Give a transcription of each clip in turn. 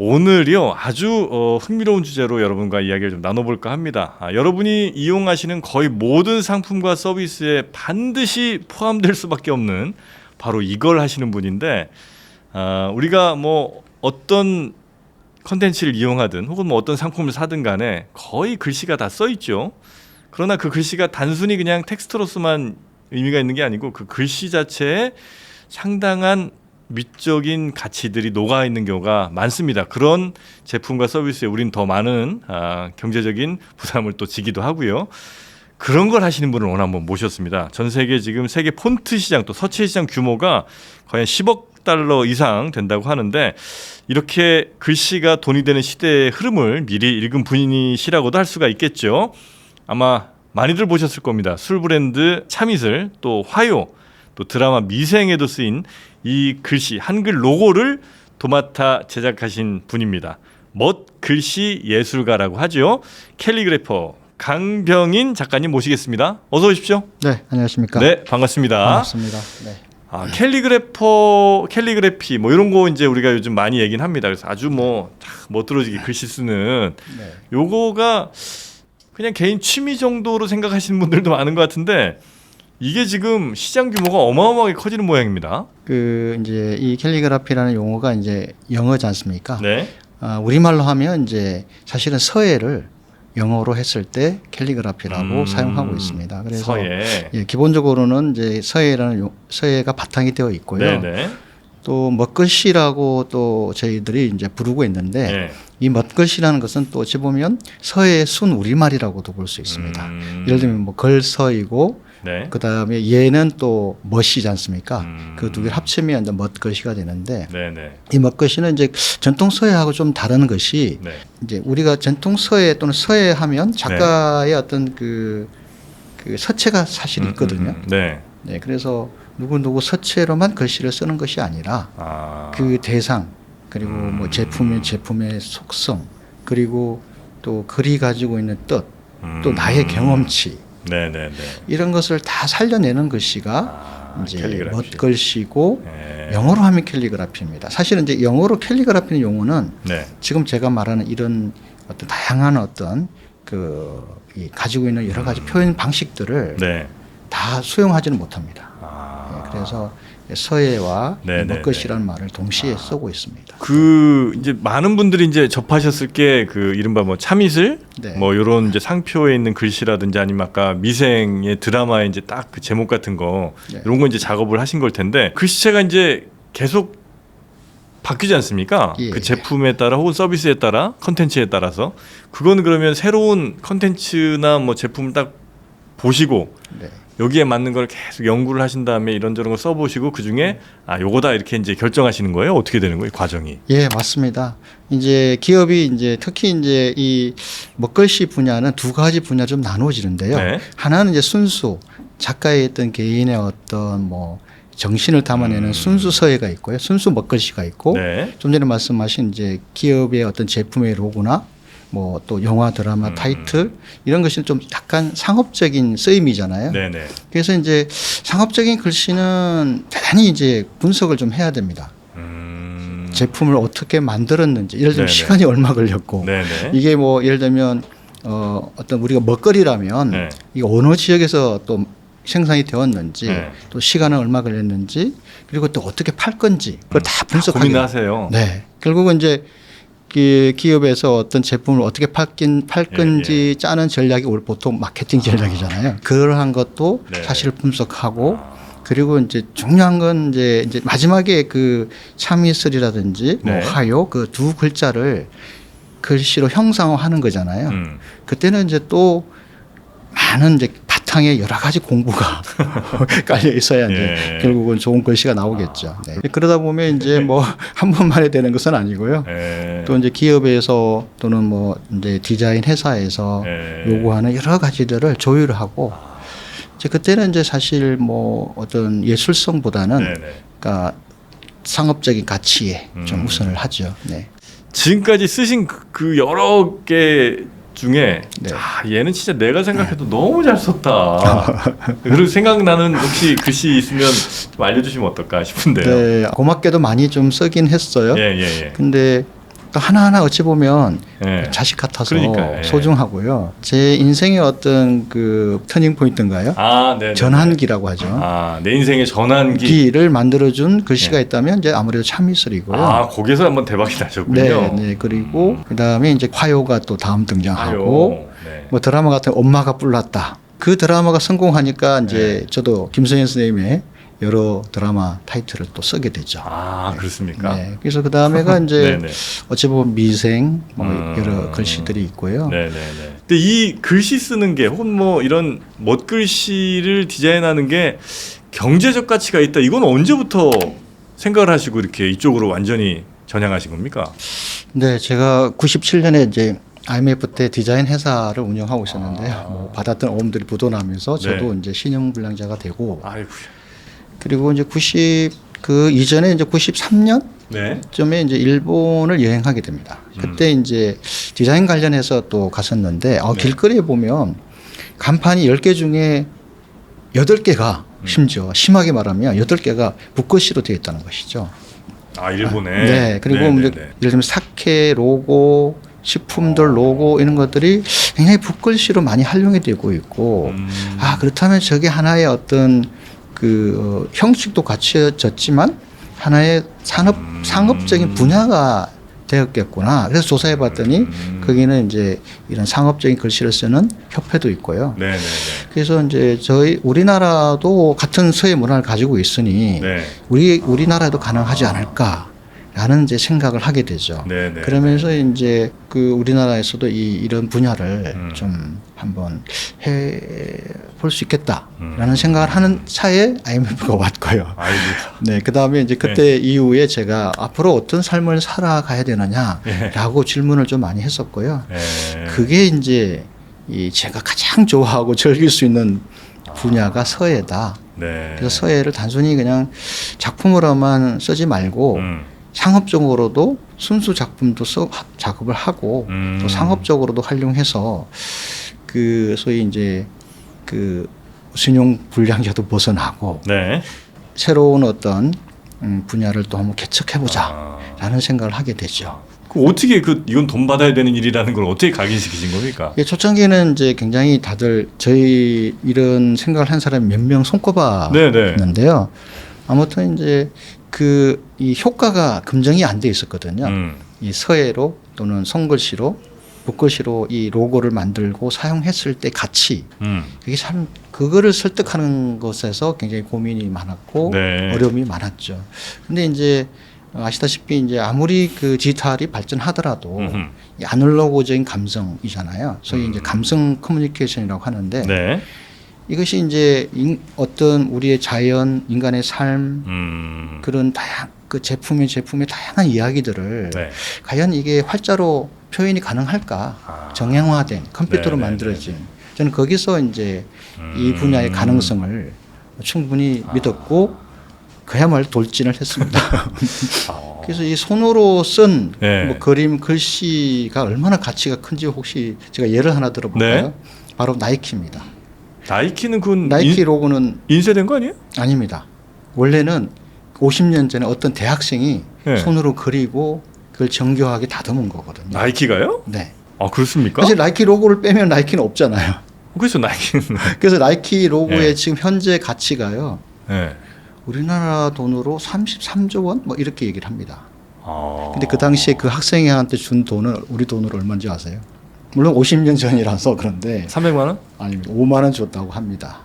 오늘이요 아주 흥미로운 주제로 여러분과 이야기를 좀 나눠볼까 합니다. 여러분이 이용하시는 거의 모든 상품과 서비스에 반드시 포함될 수밖에 없는 바로 이걸 하시는 분인데, 우리가 뭐 어떤 컨텐츠를 이용하든 혹은 뭐 어떤 상품을 사든 간에 거의 글씨가 다 써 있죠. 그러나 그 글씨가 단순히 그냥 텍스트로서만 의미가 있는 게 아니고 그 글씨 자체에 상당한 미적인 가치들이 녹아 있는 경우가 많습니다. 그런 제품과 서비스에 우린 더 많은 경제적인 부담을 또 지기도 하고요. 그런 걸 하시는 분을 오늘 한번 모셨습니다. 전 세계 지금 세계 폰트 시장 또 서체 시장 규모가 거의 10억 달러 이상 된다고 하는데, 이렇게 글씨가 돈이 되는 시대의 흐름을 미리 읽은 분이시라고도 할 수가 있겠죠. 아마 많이들 보셨을 겁니다. 술 브랜드 참이슬, 또 화요, 또 드라마 미생에도 쓰인 이 글씨 한글 로고를 도맡아 제작하신 분입니다. 멋글씨 예술가라고 하죠. 캘리그래퍼 강병인 작가님 모시겠습니다. 어서 오십시오. 네, 안녕하십니까. 네, 반갑습니다. 반갑습니다. 네. 캘리그래피 뭐 이런 거 이제 우리가 요즘 많이 얘기는 합니다. 그래서 아주 뭐 멋들어지게 글씨 쓰는 요거가 그냥 개인 취미 정도로 생각하시는 분들도 많은 것 같은데, 이게 지금 시장 규모가 어마어마하게 커지는 모양입니다. 이제 이 캘리그라피라는 용어가 이제 영어지 않습니까? 네. 우리말로 하면 이제 사실은 서예를 영어로 했을 때 캘리그라피라고 사용하고 있습니다. 그래서 서예. 예, 기본적으로는 이제 서예가 바탕이 되어 있고요. 네네. 또 멋글씨라고 또 저희들이 이제 부르고 있는데, 네. 이 멋글씨라는 것은 또 어찌 보면 서예의 순 우리말이라고도 볼 수 있습니다. 예를 들면 뭐 걸서이고, 네. 그 다음에 얘는 또 멋이지 않습니까? 그 두 개를 합치면 이제 멋글씨가 되는데, 네네. 이 멋글씨는 이제 전통 서예하고 좀 다른 것이, 네. 이제 우리가 전통 서예 또는 서예하면 작가의 어떤 그 서체가 사실 있거든요. 네. 네, 그래서 누구 서체로만 글씨를 쓰는 것이 아니라 그 대상, 그리고 뭐 제품의 속성, 그리고 또 글이 가지고 있는 뜻, 또 나의 경험치, 네네네. 이런 것을 다 살려내는 글씨가 이제 캘리그라피. 멋글씨고, 네. 영어로 하면 캘리그라피입니다. 사실은 이제 영어로 캘리그라피는 용어는 네. 지금 제가 말하는 이런 어떤 다양한 어떤 이 가지고 있는 여러 가지 표현 방식들을 네. 다 수용하지는 못합니다. 그래서 서예와 멋글씨라는 말을 동시에 쓰고 있습니다. 그 이제 많은 분들이 이제 접하셨을 게 그 이른바 뭐 참이슬, 네. 뭐 이런 이제 상표에 있는 글씨라든지 아니면 아까 미생의 드라마에 이제 딱 그 제목 같은 거, 네. 이런 거 이제 작업을 하신 걸 텐데, 글씨체가 이제 계속 바뀌지 않습니까? 예. 그 제품에 따라 혹은 서비스에 따라, 컨텐츠에 따라서. 그거는 그러면 새로운 컨텐츠나 뭐 제품을 딱 보시고 네. 여기에 맞는 걸 계속 연구를 하신 다음에 이런저런 걸 써보시고 그 중에 요거다 이렇게 이제 결정하시는 거예요? 어떻게 되는 거예요? 과정이? 예, 맞습니다. 이제 기업이 이제 특히 이제 이 먹글씨 분야는 두 가지 분야 좀 나누어지는데요. 네. 하나는 이제 순수 작가의 어떤 개인의 어떤 뭐 정신을 담아내는 순수 서예가 있고요. 순수 먹글씨가 있고, 네. 좀 전에 말씀하신 이제 기업의 어떤 제품의 로고나 뭐 또 영화 드라마 타이틀, 이런 것이 좀 약간 상업적인 쓰임이잖아요. 네네. 그래서 이제 상업적인 글씨는 대단히 이제 분석을 좀 해야 됩니다. 제품을 어떻게 만들었는지, 예를 들면 네네. 시간이 얼마 걸렸고, 네네. 이게 뭐 예를 들면 어떤 우리가 먹거리라면 네. 이게 어느 지역에서 또 생산이 되었는지, 네. 또 시간은 얼마 걸렸는지, 그리고 또 어떻게 팔 건지 그걸 다 분석하게 고민을 하세요. 네. 결국은 이제 그 기업에서 어떤 제품을 어떻게 팔 건지 짜는 전략이 우리 보통 마케팅 전략이잖아요. 그러한 것도 네. 사실 분석하고, 그리고 이제 중요한 건 이제 마지막에 그 참이슬이라든지 뭐 네. 화요 그 두 글자를 글씨로 형상화하는 거잖아요. 그때는 이제 또 많은 이제 바탕에 여러 가지 공부가 깔려 있어야 이제 결국은 좋은 글씨가 나오겠죠. 네. 그러다 보면 이제 뭐 한 번만에 되는 것은 아니고요. 또 이제 기업에서 또는 뭐 이제 디자인 회사에서 요구하는 여러 가지들을 조율하고, 이제 그때는 이제 사실 뭐 어떤 예술성보다는 그러니까 상업적인 가치에 좀 우선을 하죠. 네. 지금까지 쓰신 그 여러 개 중에 네. 얘는 진짜 내가 생각해도 너무 잘 썼다. 그리고 생각나는 혹시 글씨 있으면 좀 알려주시면 어떨까 싶은데요. 네, 고맙게도 많이 좀 쓰긴 했어요. 예. 근데 또 하나하나 어찌 보면 예. 자식 같아서 그러니까요. 예. 소중하고요. 제 인생의 어떤 그 터닝 포인트인가요? 아, 네. 전환기라고 하죠. 아, 내 인생의 전환기. 기를 만들어준 글씨가 예. 있다면 이제 아무래도 참이슬이고요. 아, 거기서 한번 대박이 나셨군요. 네, 네. 그리고 그다음에 이제 화요가 또 다음 등장하고 아유, 네. 뭐 드라마 같은 엄마가 불났다. 그 드라마가 성공하니까 이제 저도 김성현 선생님의 여러 드라마 타이틀을 또 쓰게 되죠. 아, 그렇습니까? 네. 그래서 그 다음에가 이제 네네. 어찌 보면 미생 뭐 여러 글씨들이 있고요. 네네네. 근데 이 글씨 쓰는 게 혹은 뭐 이런 멋글씨를 디자인하는 게 경제적 가치가 있다. 이건 언제부터 생각을 하시고 이렇게 이쪽으로 완전히 전향하신 겁니까? 네, 제가 97년에 이제 IMF 때 디자인 회사를 운영하고 있었는데요. 뭐 받았던 어음들이 부도나면서 저도 이제 신용 불량자가 되고 아이고. 그리고 이제 그 이전에 이제 93년 네. 쯤에 이제 일본을 여행하게 됩니다. 그때 이제 디자인 관련해서 또 갔었는데 네. 길거리에 보면 간판이 10개 중에 8개가 심지어 심하게 말하면 8개가 붓글씨로 되어 있다는 것이죠. 아, 일본에. 네. 그리고 네네네. 이제 예를 들면 사케 로고, 식품들 로고 이런 것들이 굉장히 붓글씨로 많이 활용이 되고 있고 아, 그렇다면 저게 하나의 어떤 그 형식도 갖춰졌지만 하나의 상업적인 분야가 되었겠구나. 그래서 조사해 봤더니 거기는 이제 이런 상업적인 글씨를 쓰는 협회도 있고요. 네네네. 그래서 이제 우리나라도 같은 서예 문화를 가지고 있으니 네. 우리나라도 가능하지 않을까라는 이제 생각을 하게 되죠. 네네. 그러면서 이제 그 우리나라에서도 이런 분야를 좀 한번 해 볼 수 있겠다라는 생각을 하는 차에 IMF가 왔고요. 아이고. 네, 그 다음에 이제 그때 이후에 제가 앞으로 어떤 삶을 살아가야 되느냐라고 질문을 좀 많이 했었고요. 네. 그게 이제 제가 가장 좋아하고 즐길 수 있는 분야가 서예다. 네. 그래서 서예를 단순히 그냥 작품으로만 쓰지 말고 상업적으로도 순수 작품도 작업을 하고 또 상업적으로도 활용해서 그 소위 이제 그 신용 불량자도 벗어나고 네. 새로운 어떤 분야를 또 한번 개척해보자라는 생각을 하게 되죠. 그 어떻게 이건 돈 받아야 되는 일이라는 걸 어떻게 각인시키신 겁니까? 예, 초창기는 이제 굉장히 다들 저희 이런 생각을 한 사람이 몇 명 손꼽았는데요. 아무튼 이제 이 효과가 검증이 안 돼 있었거든요. 이 서예로 또는 손글씨로 붓글씨로 이 로고를 만들고 사용했을 때 가치 그게 참 그거를 설득하는 것에서 굉장히 고민이 많았고 네. 어려움이 많았죠. 근데 이제 아시다시피 이제 아무리 그 디지털이 발전하더라도 이 아날로그적인 감성이잖아요. 소위 이제 감성 커뮤니케이션이라고 하는데 네. 이것이 이제 어떤 우리의 자연, 인간의 삶 그런 그 제품의 다양한 이야기들을 네. 과연 이게 활자로 표현이 가능할까? 정형화된 컴퓨터로 만들어진 저는 거기서 이제 이 분야의 가능성을 충분히 믿었고 그야말로 돌진을 했습니다. 그래서 이 손으로 쓴 네. 뭐 그림, 글씨가 얼마나 가치가 큰지 혹시 제가 예를 하나 들어볼까요? 네. 바로 나이키입니다. 나이키는 그 나이키 로고는 인쇄된 거 아니에요? 아닙니다. 원래는 50년 전에 어떤 대학생이 네. 손으로 그리고 그걸 정교하게 다듬은 거거든요. 나이키가요? 네. 아, 그렇습니까? 사실 나이키 로고를 빼면 나이키는 없잖아요. 그래서 나이키는 그래서 나이키 로고의 네. 지금 현재 가치가요. 네. 우리나라 돈으로 33조 원 뭐 이렇게 얘기를 합니다. 아. 근데 그 당시에 그 학생한테 준 돈은 우리 돈으로 얼마인지 아세요? 물론 50년 전이라서 그런데 300만 원? 아닙니다. 5만 원 줬다고 합니다.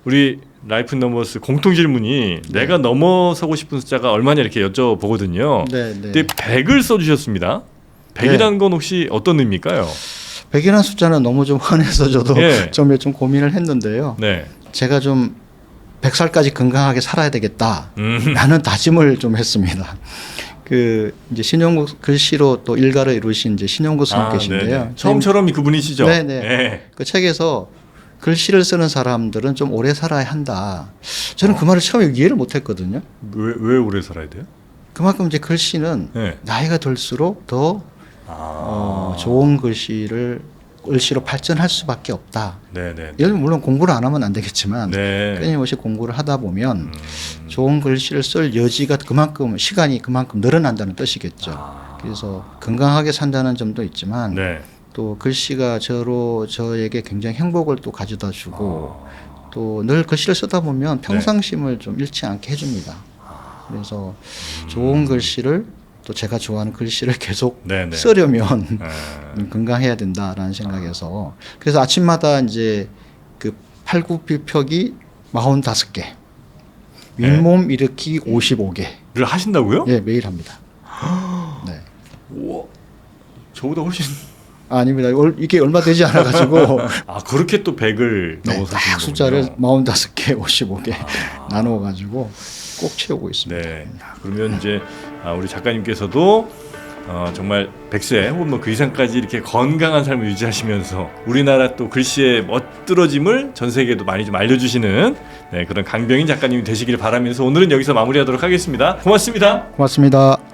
우리 라이프 넘버스 공통 질문이 내가 넘어서고 싶은 숫자가 얼마냐 이렇게 여쭤보거든요. 네, 네. 근데 100을 써주셨습니다. 100이라는 건 혹시 어떤 의미일까요? 100이라는 숫자는 너무 좀 흔해서 저도 예. 좀 고민을 했는데요. 네. 제가 좀 100살까지 건강하게 살아야 되겠다. 라는 다짐을 좀 했습니다. 그 이제 신용국 글씨로 또 일가를 이루신 이제 신용국 선생님께신데요. 네네. 처음처럼 그분이시죠? 네네. 네. 그 책에서 글씨를 쓰는 사람들은 좀 오래 살아야 한다. 저는 그 말을 처음에 이해를 못했거든요. 왜 오래 살아야 돼요? 그만큼 이제 글씨는 네. 나이가 들수록 더 좋은 글씨를 글씨로 발전할 수밖에 없다. 네네. 예를 들면 물론 공부를 안 하면 안 되겠지만 네. 끊임없이 공부를 하다 보면 좋은 글씨를 쓸 여지가 그만큼 시간이 그만큼 늘어난다는 뜻이겠죠. 그래서 건강하게 산다는 점도 있지만 네. 또 글씨가 저에게 굉장히 행복을 또 가져다 주고 또 늘 글씨를 쓰다 보면 평상심을 좀 잃지 않게 해줍니다. 그래서 좋은 글씨를 또 제가 좋아하는 글씨를 계속 네네. 쓰려면 네. 건강해야 된다라는 생각에서 그래서 아침마다 이제 그 팔굽혀펴기 45개, 윗몸 일으키기 55개를 하신다고요? 예, 매일 합니다. 네. 우와. 저보다 훨씬. 아닙니다. 이게 얼마 되지 않아가지고 그렇게 또 100을 네, 넘어서 딱 숫자를 45개, 55개 나누어가지고 꼭 채우고 있습니다. 네. 그러면 이제 우리 작가님께서도 정말 100세 혹은 뭐 그 이상까지 이렇게 건강한 삶을 유지하시면서 우리나라 또 글씨의 멋들어짐을 전 세계에도 많이 좀 알려주시는 그런 강병인 작가님이 되시길 바라면서 오늘은 여기서 마무리하도록 하겠습니다. 고맙습니다. 고맙습니다.